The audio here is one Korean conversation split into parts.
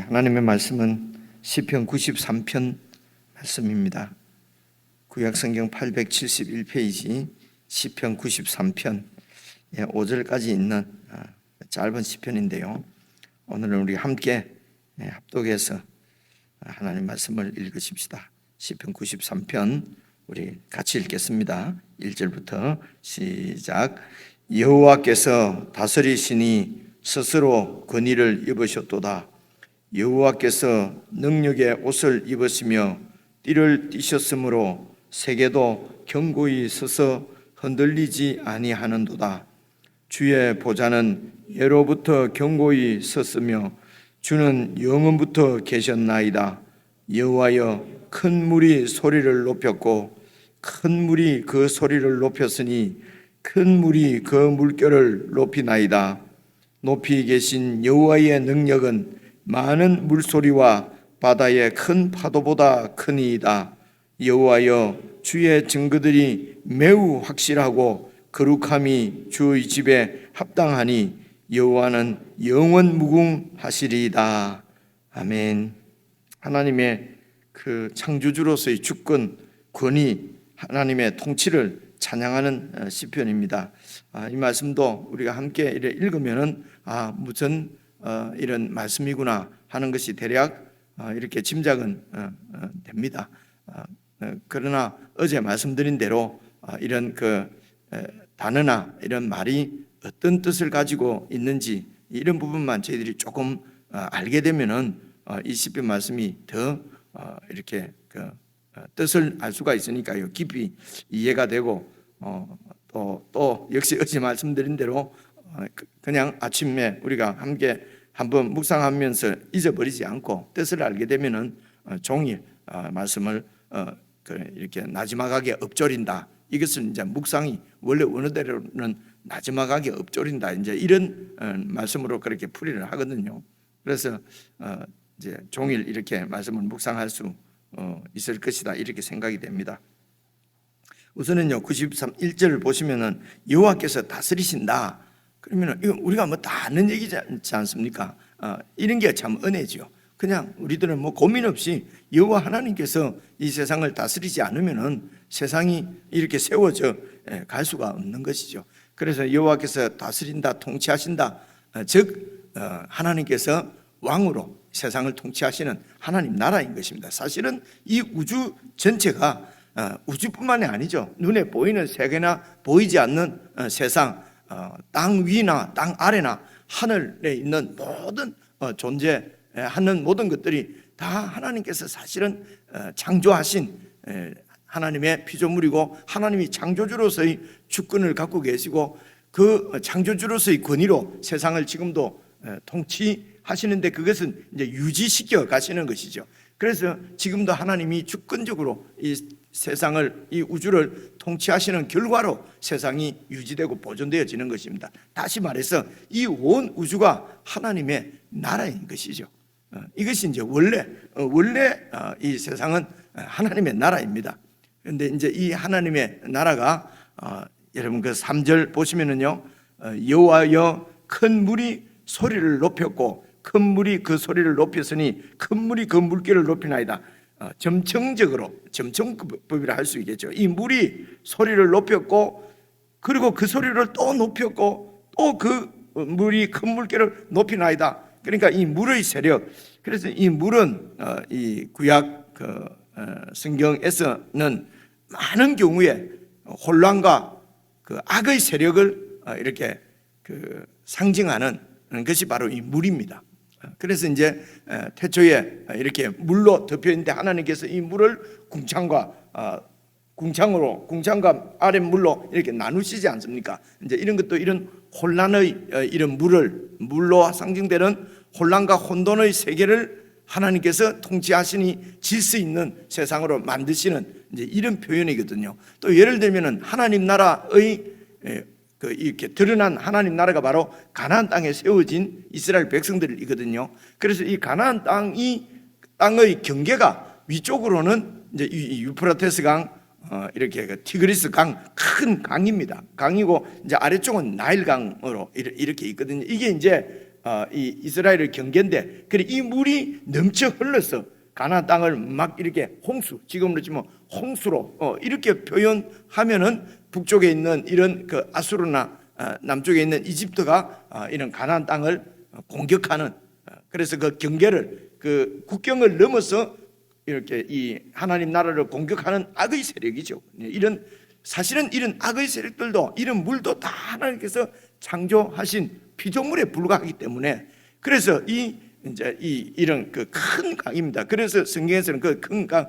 하나님의 말씀은 시편 93편 말씀입니다. 구약성경 871페이지 시편 93편 5절까지 있는 짧은 시편인데요. 오늘은 우리 함께 합독해서 하나님 말씀을 읽으십시다. 시편 93편 우리 같이 읽겠습니다. 1절부터 시작. 여호와께서 다스리시니 스스로 권위를 입으셨도다. 여호와께서 능력의 옷을 입으시며 띠를 띠셨으므로 세계도 견고히 서서 흔들리지 아니하는도다. 주의 보좌는 예로부터 견고히 섰으며 주는 영원부터 계셨나이다. 여호와여, 큰 물이 소리를 높였고 큰 물이 그 소리를 높였으니 큰 물이 그 물결을 높이나이다. 높이 계신 여호와의 능력은 많은 물소리와 바다의 큰 파도보다 크니이다. 여호와여, 주의 증거들이 매우 확실하고 거룩함이 주의 집에 합당하니 여호와는 영원 무궁하시리이다. 아멘. 하나님의 그 창조주로서의 주권, 권위, 하나님의 통치를 찬양하는 시편입니다. 이 말씀도 우리가 함께 읽으면은 무슨 이런 말씀이구나 하는 것이 대략 이렇게 짐작은 됩니다. 그러나 어제 말씀드린 대로 이런 그 단어나 이런 말이 어떤 뜻을 가지고 있는지 이런 부분만 저희들이 조금 알게 되면은 이 시편 말씀이 더 이렇게 그 뜻을 알 수가 있으니까요. 깊이 이해가 되고 또 역시 어제 말씀드린 대로 그냥 아침에 우리가 함께 한번 묵상하면서 잊어버리지 않고 뜻을 알게 되면은 종일 말씀을 이렇게 나지막하게 엎조린다. 이것은 이제 묵상이 원래 원어대로는 나지막하게 엎조린다. 이제 이런 말씀으로 그렇게 풀이를 하거든요. 그래서 이제 종일 이렇게 말씀을 묵상할 수 있을 것이다. 이렇게 생각이 됩니다. 우선은요, 93.1절을 보시면은 여호와께서 다스리신다. 그러면 이거 우리가 뭐 다 아는 얘기지 않습니까? 이런 게 참 은혜지요. 그냥 우리들은 뭐 고민 없이 여호와 하나님께서 이 세상을 다스리지 않으면은 세상이 이렇게 세워져 갈 수가 없는 것이죠. 그래서 여호와께서 다스린다, 통치하신다. 즉 하나님께서 왕으로 세상을 통치하시는 하나님 나라인 것입니다. 사실은 이 우주 전체가 우주뿐만이 아니죠. 눈에 보이는 세계나 보이지 않는 세상, 땅 위나 땅 아래나 하늘에 있는 모든 존재하는 모든 것들이 다 하나님께서 사실은 창조하신 하나님의 피조물이고 하나님이 창조주로서의 주권을 갖고 계시고 그 창조주로서의 권위로 세상을 지금도 통치하시는데 그것은 이제 유지시켜 가시는 것이죠. 그래서 지금도 하나님이 주권적으로 이 세상을, 이 우주를 통치하시는 결과로 세상이 유지되고 보존되어지는 것입니다. 다시 말해서 이 온 우주가 하나님의 나라인 것이죠. 이것이 이제 원래 이 세상은 하나님의 나라입니다. 그런데 이제 이 하나님의 나라가 여러분 그 3절 보시면은요, 여호와여, 큰 물이 소리를 높였고 큰 물이 그 소리를 높였으니 큰 물이 그 물결을 높이나이다. 점층법이라 할 수 있겠죠. 이 물이 소리를 높였고 그리고 그 소리를 또 높였고 또 그 물이 큰 물결을 높이나이다. 그러니까 이 물의 세력. 그래서 이 물은 이 구약 성경에서는 많은 경우에 혼란과 그 악의 세력을 이렇게 상징하는 궁창하는 것이 바로 이 물입니다. 그래서 이제 태초에 이렇게 물로 덮여 있는데 하나님께서 이 물을 궁창과 아랫물로 이렇게 나누시지 않습니까? 이제 이런 것도 이런 혼란의 이런 물로 상징되는 혼란과 혼돈의 세계를 하나님께서 통치하시니 질서 있는 세상으로 만드시는 이제 이런 표현이거든요. 또 예를 들면은 하나님 나라의 이렇게 드러난 하나님 나라가 바로 가나안 땅에 세워진 이스라엘 백성들이거든요. 그래서 이 가나안 땅의 경계가 위쪽으로는 이제 이 유프라테스 강, 이렇게 티그리스 강, 큰 강입니다. 강이고 이제 아래쪽은 나일 강으로 이렇게 있거든요. 이게 이제 이 이스라엘의 경계인데, 그래 이 물이 넘쳐 흘러서 가나안 땅을 막 이렇게 홍수, 지금으로 치면 홍수로 이렇게 표현하면은 북쪽에 있는 이런 그 아수르나 남쪽에 있는 이집트가 이런 가나안 땅을 공격하는, 그래서 그 경계를, 그 국경을 넘어서 이렇게 이 하나님 나라를 공격하는 악의 세력이죠. 이런, 사실은 이런 악의 세력들도, 이런 물도 다 하나님께서 창조하신 피조물에 불과하기 때문에, 그래서 이제 이런 그 큰 강입니다. 그래서 성경에서는 그 큰 강,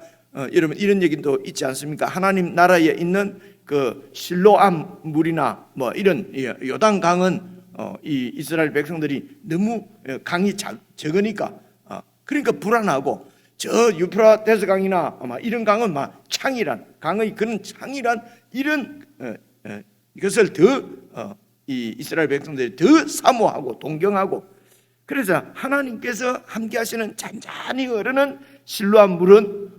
여러분 이런 얘기도 있지 않습니까? 하나님 나라에 있는 그 실로암 물이나 뭐 이런 요단 강은 이 이스라엘 백성들이 너무 강이 적으니까 그러니까 불안하고, 저 유프라테스 강이나 아마 이런 강은 막 창이란, 강의 그런 창이란 이런 이것을 더 이 이스라엘 백성들이 더 사모하고 동경하고, 그래서 하나님께서 함께 하시는 잔잔히 흐르는 실로암 물은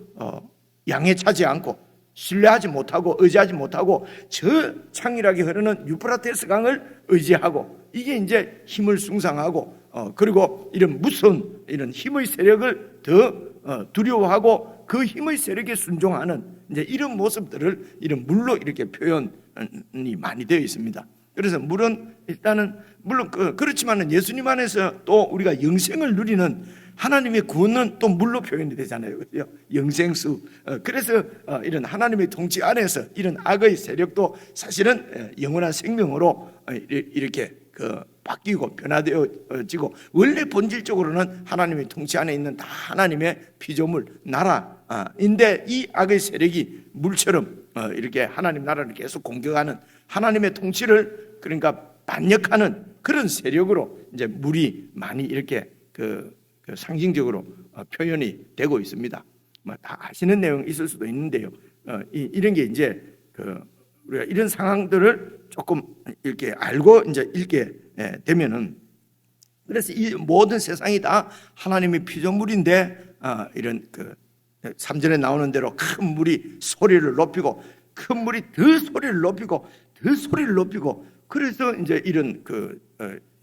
양에 차지 않고 신뢰하지 못하고 의지하지 못하고 저 창이라게 흐르는 유프라테스 강을 의지하고, 이게 이제 힘을 숭상하고 그리고 이런 무서운 이런 힘의 세력을 더 두려워하고 그 힘의 세력에 순종하는 이제 이런 모습들을 이런 물로 이렇게 표현이 많이 되어 있습니다. 그래서 물은 일단은 물론 그렇지만은 예수님 안에서 또 우리가 영생을 누리는 하나님의 구원은 또 물로 표현이 되잖아요. 그렇죠? 영생수. 그래서 이런 하나님의 통치 안에서 이런 악의 세력도 사실은 영원한 생명으로 이렇게 바뀌고 변화되어지고, 원래 본질적으로는 하나님의 통치 안에 있는 다 하나님의 피조물 나라인데, 이 악의 세력이 물처럼 이렇게 하나님 나라를 계속 공격하는, 하나님의 통치를 그러니까 반역하는 그런 세력으로 이제 물이 많이 이렇게 그 상징적으로 표현이 되고 있습니다. 뭐 다 아시는 내용 있을 수도 있는데요. 이런 게 이제 우리가 이런 상황들을 조금 이렇게 알고 이제 읽게 되면은, 그래서 이 모든 세상이 다 하나님의 피조물인데, 이런 3절에 나오는 대로 큰 물이 소리를 높이고, 큰 물이 더 소리를 높이고 더 소리를 높이고, 그래서 이제 이런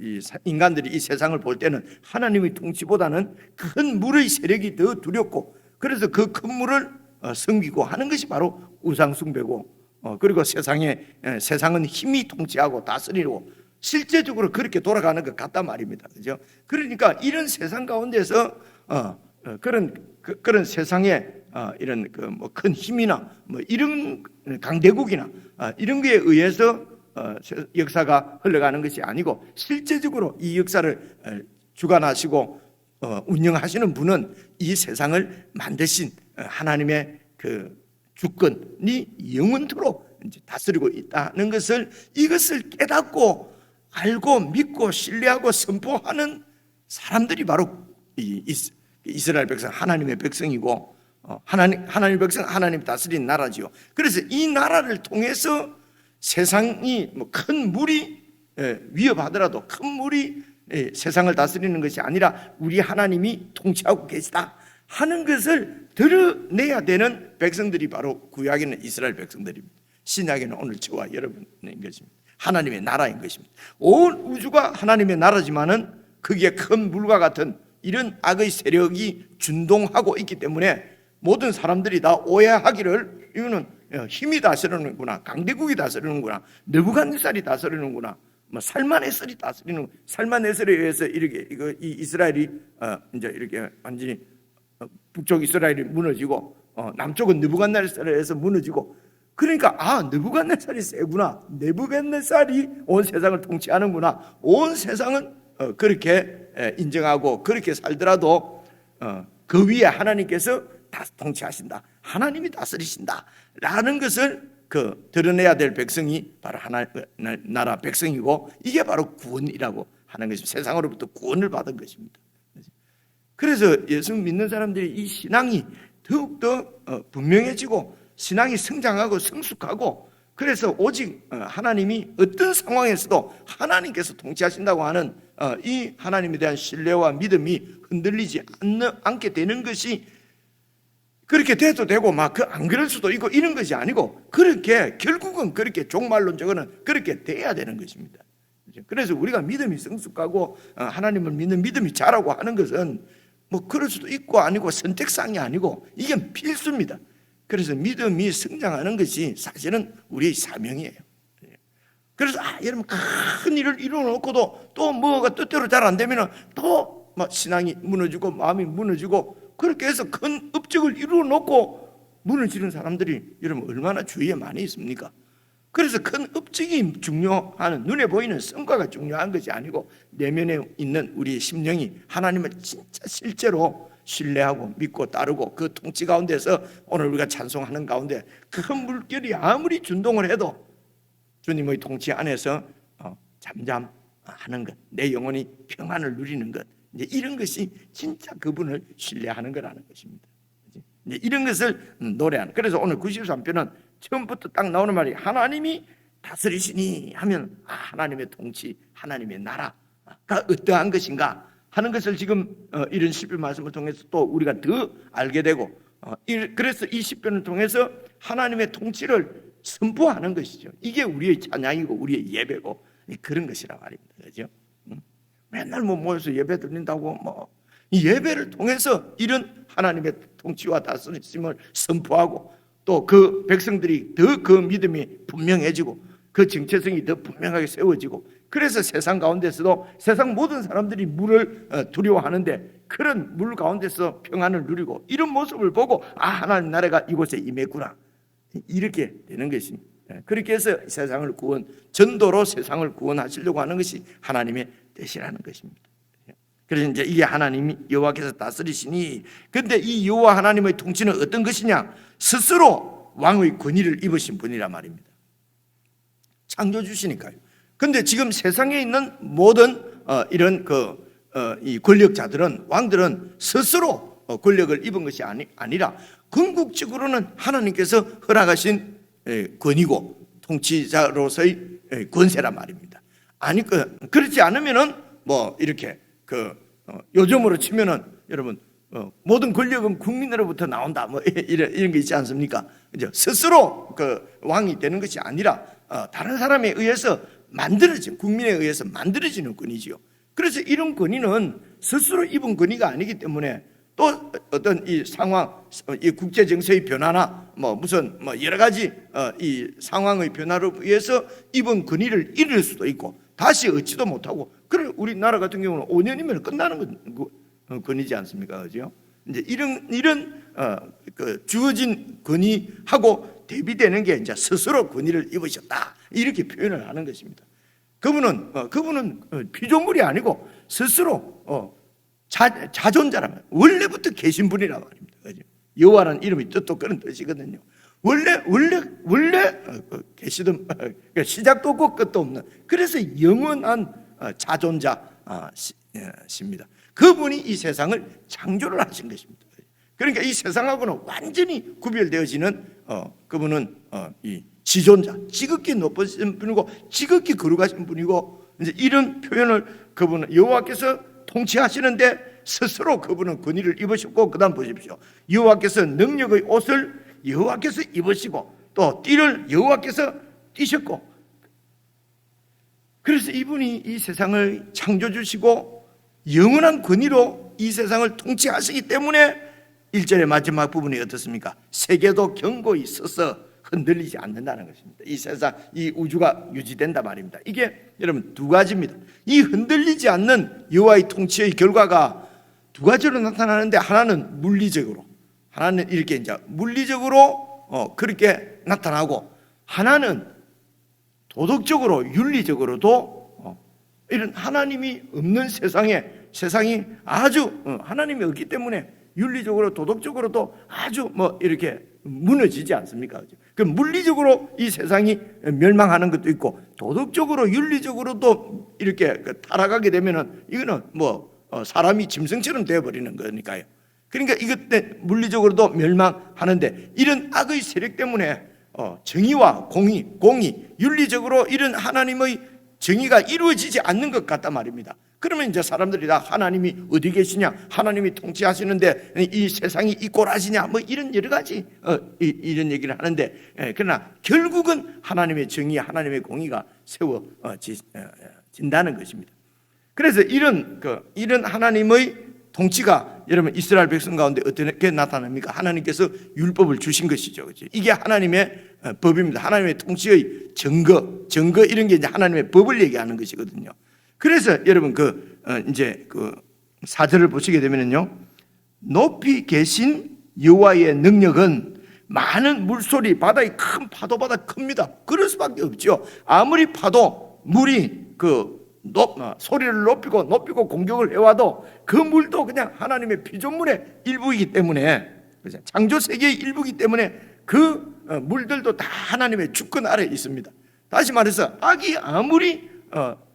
이 인간들이 이 세상을 볼 때는 하나님의 통치보다는 큰 물의 세력이 더 두렵고, 그래서 그 큰 물을 섬기고 하는 것이 바로 우상숭배고, 그리고 세상은 힘이 통치하고 다스리고 실제적으로 그렇게 돌아가는 것 같단 말입니다. 그죠? 그러니까 이런 세상 가운데서 그런 세상에 이런 뭐 큰 힘이나 뭐 이런 강대국이나 이런 거에 의해서 역사가 흘러가는 것이 아니고, 실제적으로 이 역사를 주관하시고 운영하시는 분은 이 세상을 만드신 하나님의 그 주권이 영원토록 이제 다스리고 있다는 것을, 이것을 깨닫고 알고 믿고 신뢰하고 선포하는 사람들이 바로 이스라엘 백성, 하나님의 백성이고, 하나님의 백성, 하나님 다스리는 나라지요. 그래서 이 나라를 통해서 세상이 뭐 큰 물이 위협하더라도 큰 물이 세상을 다스리는 것이 아니라 우리 하나님이 통치하고 계시다 하는 것을 드러내야 되는 백성들이 바로 구약에는 이스라엘 백성들입니다. 신약에는 오늘 저와 여러분인 것입니다. 하나님의 나라인 것입니다. 온 우주가 하나님의 나라지만은 거기에 큰 물과 같은 이런 악의 세력이 준동하고 있기 때문에 모든 사람들이 다 오해하기를, 이거는 힘이 다스리는구나, 강대국이 다스리는구나, 느부갓네살이 다스리는구나, 뭐 살만에살이 다스리는, 살만에살에 의해서 이렇게 이 이스라엘이 이제 이렇게 완전히 북쪽 이스라엘이 무너지고 남쪽은 느부갓네살에 의해서 무너지고, 그러니까 느부갓네살이 세구나, 느부갓네살이 온 세상을 통치하는구나, 온 세상은 그렇게 인정하고 그렇게 살더라도 그 위에 하나님께서 다 통치하신다, 하나님이 다스리신다 라는 것을 드러내야 될 백성이 바로 하나님 나라 백성이고, 이게 바로 구원이라고 하는 것입니다. 세상으로부터 구원을 받은 것입니다. 그래서 예수 믿는 사람들이 이 신앙이 더욱더 분명해지고 신앙이 성장하고 성숙하고, 그래서 오직 하나님이 어떤 상황에서도 하나님께서 통치하신다고 하는 이 하나님에 대한 신뢰와 믿음이 흔들리지 않게 되는 것이, 그렇게 돼도 되고 막 안 그럴 수도 있고 이런 것이 아니고, 그렇게 결국은 그렇게 종말론적으로는 그렇게 돼야 되는 것입니다. 그래서 우리가 믿음이 성숙하고 하나님을 믿는 믿음이 자라고 하는 것은 뭐 그럴 수도 있고 아니고 선택상이 아니고 이게 필수입니다. 그래서 믿음이 성장하는 것이 사실은 우리의 사명이에요. 그래서 여러분 큰 일을 이루어놓고도 또 뭐가 뜻대로 잘 안 되면 또 막 신앙이 무너지고 마음이 무너지고 그렇게 해서 큰 업적을 이루어놓고 무너지는 사람들이 여러분 얼마나 주위에 많이 있습니까? 그래서 큰 업적이 중요한 눈에 보이는 성과가 중요한 것이 아니고 내면에 있는 우리의 심령이 하나님을 진짜 실제로 신뢰하고 믿고 따르고 그 통치 가운데서 오늘 우리가 찬송하는 가운데 큰 물결이 아무리 준동을 해도 주님의 통치 안에서 잠잠하는 것, 내 영혼이 평안을 누리는 것, 이제 이런 것이 진짜 그분을 신뢰하는 거라는 것입니다. 이제 이런 것을 노래하는. 그래서 오늘 93편은 처음부터 딱 나오는 말이 하나님이 다스리시니 하면 하나님의 통치, 하나님의 나라가 어떠한 것인가 하는 것을 지금 이런 시편 말씀을 통해서 또 우리가 더 알게 되고 그래서 이 시편을 통해서 하나님의 통치를 선포하는 것이죠. 이게 우리의 찬양이고 우리의 예배고 그런 것이라 말입니다. 그렇죠? 맨날 뭐 모여서 예배 드린다고 이 예배를 통해서 이런 하나님의 통치와 다스리심을 선포하고 또 그 백성들이 더 그 믿음이 분명해지고 그 정체성이 더 분명하게 세워지고 그래서 세상 가운데서도 세상 모든 사람들이 물을 두려워하는데 그런 물 가운데서 평안을 누리고 이런 모습을 보고 하나님 나라가 이곳에 임했구나 이렇게 되는 것입니다. 그렇게 해서 세상을 전도로 세상을 구원하시려고 하는 것이 하나님의 뜻이라는 것입니다. 그래서 이제 이게 하나님이 여호와께서 다스리시니 근데 이 여호와 하나님의 통치는 어떤 것이냐 스스로 왕의 권위를 입으신 분이란 말입니다. 창조주시니까요. 근데 지금 세상에 있는 모든 이런 이 권력자들은 왕들은 스스로 권력을 입은 것이 아니라 궁극적으로는 하나님께서 허락하신 권위고 통치자로서의 권세란 말입니다. 그렇지 않으면은 뭐 이렇게 요즘으로 치면은 여러분 모든 권력은 국민으로부터 나온다 뭐 이런 게 있지 않습니까? 그죠? 스스로 왕이 되는 것이 아니라 다른 사람에 의해서 국민에 의해서 만들어지는 권위지요. 그래서 이런 권위는 스스로 입은 권위가 아니기 때문에 또 어떤 이 상황, 이 국제 정세의 변화나 무슨 여러 가지 이 상황의 변화로 의해서 입은 권위를 잃을 수도 있고 다시 얻지도 못하고 그래 우리나라 같은 경우는 5년이면 끝나는 권위지 않습니까? 그죠? 이제 이런 주어진 권위하고 대비되는 게 이제 스스로 권위를 입으셨다 이렇게 표현을 하는 것입니다. 그분은 피조물이 아니고 스스로 자존자라면 원래부터 계신 분이란 말입니다. 그죠? 여호와라는 이름이 뜻도 그런 뜻이거든요. 원래 계시던 시작도 없고 끝도 없는 그래서 영원한 자존자십니다. 그분이 이 세상을 창조를 하신 것입니다. 그러니까 이 세상하고는 완전히 구별되어지는 그분은 이 지존자, 지극히 높으신 분이고 지극히 거룩하신 분이고 이제 이런 표현을 그분은 여호와께서 통치하시는데 스스로 그분은 권위를 입으셨고 그다음 보십시오. 여호와께서 능력의 옷을 여호와께서 입으시고 또 띠를 여호와께서 띠셨고 그래서 이분이 이 세상을 창조주시고 영원한 권위로 이 세상을 통치하시기 때문에 1절의 마지막 부분이 어떻습니까? 세계도 견고히 서서 흔들리지 않는다는 것입니다. 이 세상, 이 우주가 유지된다 말입니다. 이게 여러분 두 가지입니다. 이 흔들리지 않는 여호와의 통치의 결과가 두 가지로 나타나는데 하나는 물리적으로 하나는 이렇게 이제 물리적으로 그렇게 나타나고 하나는 도덕적으로 윤리적으로도 이런 하나님이 없는 세상이 아주 하나님이 없기 때문에 윤리적으로 도덕적으로도 아주 이렇게 무너지지 않습니까? 그 물리적으로 이 세상이 멸망하는 것도 있고 도덕적으로 윤리적으로도 이렇게 타락하게 되면은 이거는 사람이 짐승처럼 되어버리는 거니까요. 그러니까 이것 때 물리적으로도 멸망하는데 이런 악의 세력 때문에 정의와 공의, 윤리적으로 이런 하나님의 정의가 이루어지지 않는 것 같단 말입니다. 그러면 이제 사람들이 다 하나님이 어디 계시냐, 하나님이 통치하시는데 이 세상이 이 꼴하시냐, 이런 여러 가지 이런 얘기를 하는데 그러나 결국은 하나님의 정의, 하나님의 공의가 진다는 것입니다. 그래서 이런 하나님의 통치가 여러분 이스라엘 백성 가운데 어떻게 나타납니까? 하나님께서 율법을 주신 것이죠. 그렇죠? 이게 하나님의 법입니다. 하나님의 통치의 증거 이런 게 이제 하나님의 법을 얘기하는 것이거든요. 그래서 여러분 이제 4절을 보시게 되면요, 높이 계신 여호와의 능력은 많은 물소리, 바다의 큰 파도보다 큽니다. 그럴 수밖에 없죠. 아무리 파도 물이 소리를 높이고 공격을 해와도 그 물도 그냥 하나님의 피조물의 일부이기 때문에, 창조 세계의 일부이기 때문에 그 물들도 다 하나님의 주권 아래에 있습니다. 다시 말해서 악이 아무리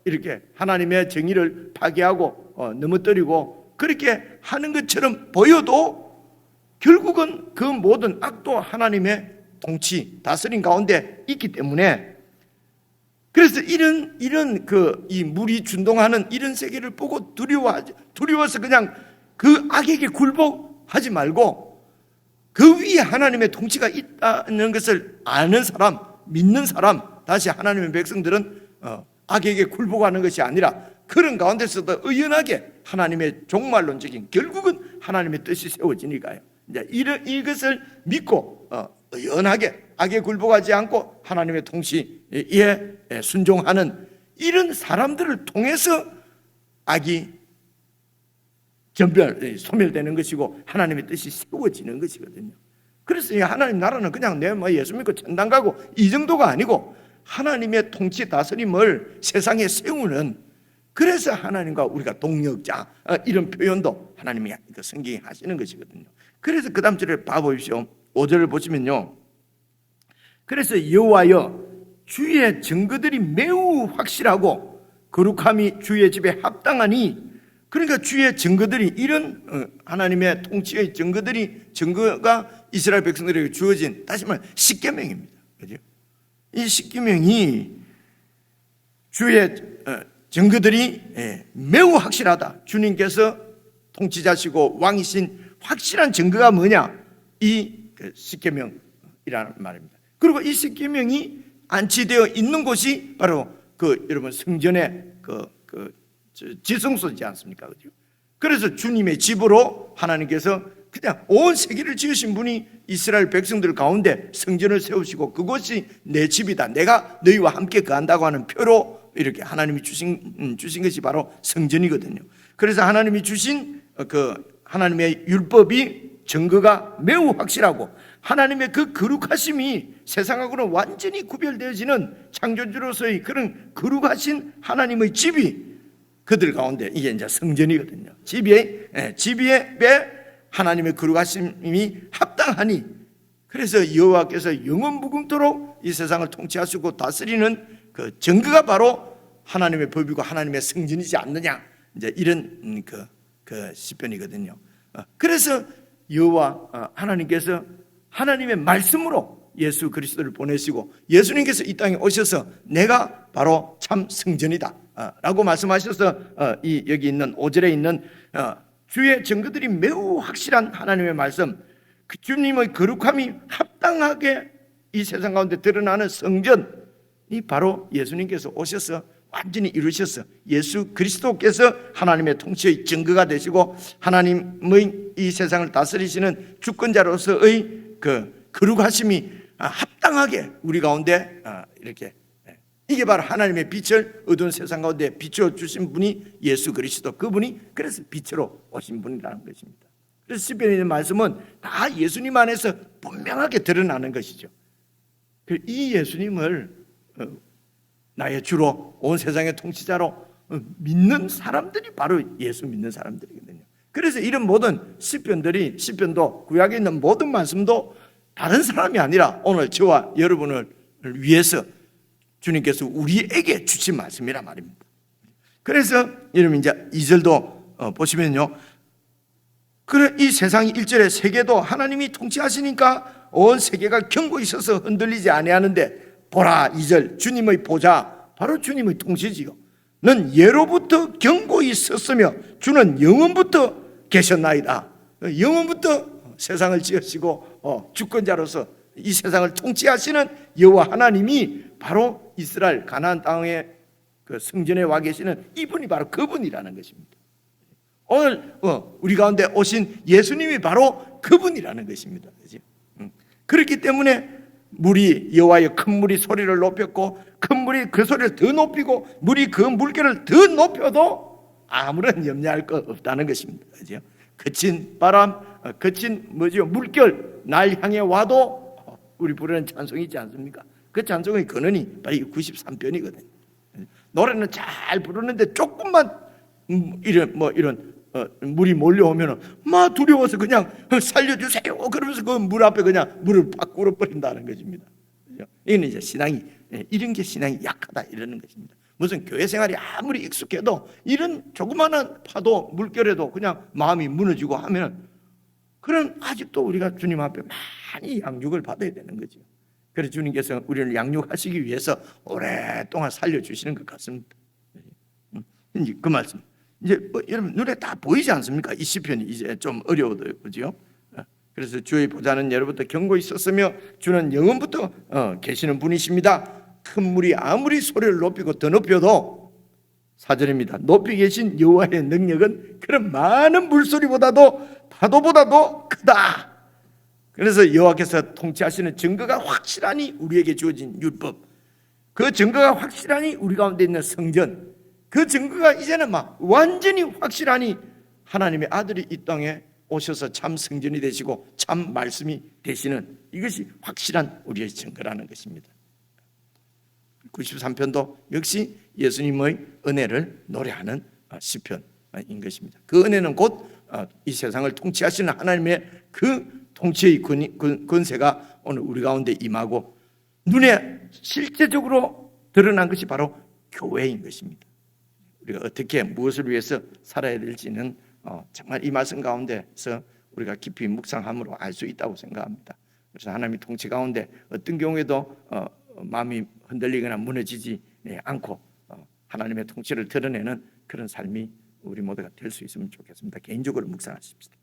이렇게 하나님의 정의를 파괴하고 넘어뜨리고 그렇게 하는 것처럼 보여도 결국은 그 모든 악도 하나님의 통치, 다스림 가운데 있기 때문에, 그래서 이 물이 준동하는 이런 세계를 보고 두려워서 그냥 그 악에게 굴복하지 말고 그 위에 하나님의 통치가 있다는 것을 아는 사람, 믿는 사람, 다시 하나님의 백성들은 악에게 굴복하는 것이 아니라 그런 가운데서도 의연하게 하나님의 종말론적인 결국은 하나님의 뜻이 세워지니까요. 이제 이것을 믿고 의연하게 악에 굴복하지 않고 하나님의 통치에 순종하는 이런 사람들을 통해서 악이 소멸되는 것이고 하나님의 뜻이 세워지는 것이거든요. 그래서 하나님 나라는 그냥 내 예수 믿고 천당 가고 이 정도가 아니고 하나님의 통치 다스림을 세상에 세우는, 그래서 하나님과 우리가 동력자 이런 표현도 하나님이 성경에 하시는 것이거든요. 그래서 그 다음 절에 봐보십시오. 5절을 보시면요, 그래서 여호와여 주의 증거들이 매우 확실하고 거룩함이 주의 집에 합당하니, 그러니까 주의 증거들이 이런 하나님의 통치의 증거가 이스라엘 백성들에게 주어진, 다시 말해 십계명입니다. 그죠? 이 십계명이 주의 증거들이 매우 확실하다. 주님께서 통치자시고 왕이신 확실한 증거가 뭐냐? 이 십계명이라는 말입니다. 그리고 이 십계명이 안치되어 있는 곳이 바로 여러분 성전의 지성소지 않습니까? 그죠? 그래서 주님의 집으로 하나님께서 그냥 온 세계를 지으신 분이 이스라엘 백성들 가운데 성전을 세우시고 그곳이 내 집이다, 내가 너희와 함께 거한다고 하는 표로 이렇게 하나님이 주신 것이 바로 성전이거든요. 그래서 하나님이 주신 하나님의 율법이 증거가 매우 확실하고 하나님의 그 거룩하심이 세상하고는 완전히 구별되어지는 창조주로서의 그런 거룩하신 하나님의 집이 그들 가운데, 이게 이제 성전이거든요. 집에 하나님의 거룩하심이 합당하니, 그래서 여호와께서 영원무궁토록 이 세상을 통치하시고 다스리는 그 증거가 바로 하나님의 법이고 하나님의 성전이지 않느냐, 이제 이런 그 시편이거든요. 그래서 여호와 하나님께서 하나님의 말씀으로 예수 그리스도를 보내시고 예수님께서 이 땅에 오셔서 내가 바로 참 성전이다 라고 말씀하셔서 여기 있는 5절에 있는 주의 증거들이 매우 확실한 하나님의 말씀, 그 주님의 거룩함이 합당하게 이 세상 가운데 드러나는 성전이 바로 예수님께서 오셔서 완전히 이루셔서 예수 그리스도께서 하나님의 통치의 증거가 되시고 하나님의 이 세상을 다스리시는 주권자로서의 그 거룩하심이 합당하게 우리 가운데 이렇게, 이게 바로 하나님의 빛을 어두운 세상 가운데 비추어 주신 분이 예수 그리스도, 그분이 그래서 빛으로 오신 분이라는 것입니다. 그래서 시편에 있는 말씀은 다 예수님 안에서 분명하게 드러나는 것이죠. 이 예수님을 나의 주로 온 세상의 통치자로 믿는 사람들이 바로 예수 믿는 사람들이거든요. 그래서 이런 모든 시편도 구약에 있는 모든 말씀도 다른 사람이 아니라 오늘 저와 여러분을 위해서 주님께서 우리에게 주신 말씀이란 말입니다. 그래서 여러분 이제 2절도 보시면요, 그래 이 세상이 1절에 세계도 하나님이 통치하시니까 온 세계가 견고히 서서 흔들리지 아니하는데, 보라 2절 주님의 보좌, 바로 주님의 통치지요. 는 예로부터 견고히 섰으며 주는 영원부터 계셨나이다. 영원부터 세상을 지으시고 주권자로서 이 세상을 통치하시는 여호와 하나님이 바로 이스라엘 가나안 땅에 그 성전에 와 계시는 이분이 바로 그분이라는 것입니다. 오늘 우리 가운데 오신 예수님이 바로 그분이라는 것입니다. 그렇기 때문에 물이 여호와의 큰 물이 소리를 높였고 큰 물이 그 소리를 더 높이고 물이 그 물결을 더 높여도 아무런 염려할 것 없다는 것입니다. 그죠? 거친 바람, 거친 물결 날 향해 와도 우리 부르는 찬송이 있지 않습니까? 그 찬송의 근원이 바로 93편이거든요. 노래는 잘 부르는데 조금만 이런 물이 몰려오면 막 두려워서 그냥 살려주세요 그러면서 그 물 앞에 그냥 물을 팍 꿇어버린다는 것입니다. 이건 이제 신앙이, 이런 게 신앙이 약하다 이러는 것입니다. 무슨 교회 생활이 아무리 익숙해도 이런 조그마한 파도 물결에도 그냥 마음이 무너지고 하면 그런 아직도 우리가 주님 앞에 많이 양육을 받아야 되는 거죠. 그래서 주님께서 우리를 양육하시기 위해서 오랫동안 살려주시는 것 같습니다. 이제 그 말씀 이제 여러분 눈에 다 보이지 않습니까? 이 시편이 이제 좀 어려워도 그죠? 그래서 주의 보좌는 예로부터 경고히 있었으며 주는 영원부터 계시는 분이십니다. 큰 물이 아무리 소리를 높이고 더 높여도 4절입니다. 높이 계신 여호와의 능력은 그런 많은 물소리보다도 파도보다도 크다. 그래서 여호와께서 통치하시는 증거가 확실하니 우리에게 주어진 율법, 그 증거가 확실하니 우리 가운데 있는 성전, 그 증거가 이제는 막 완전히 확실하니 하나님의 아들이 이 땅에 오셔서 참 성전이 되시고 참 말씀이 되시는 이것이 확실한 우리의 증거라는 것입니다. 93편도 역시 예수님의 은혜를 노래하는 시편인 것입니다. 그 은혜는 곧 이 세상을 통치하시는 하나님의 그 통치의 권세가 오늘 우리 가운데 임하고 눈에 실제적으로 드러난 것이 바로 교회인 것입니다. 우리가 어떻게 무엇을 위해서 살아야 될지는 정말 이 말씀 가운데서 우리가 깊이 묵상함으로 알 수 있다고 생각합니다. 그래서 하나님의 통치 가운데 어떤 경우에도 마음이 흔들리거나 무너지지 않고 하나님의 통치를 드러내는 그런 삶이 우리 모두가 될 수 있으면 좋겠습니다. 개인적으로 묵상하십시다.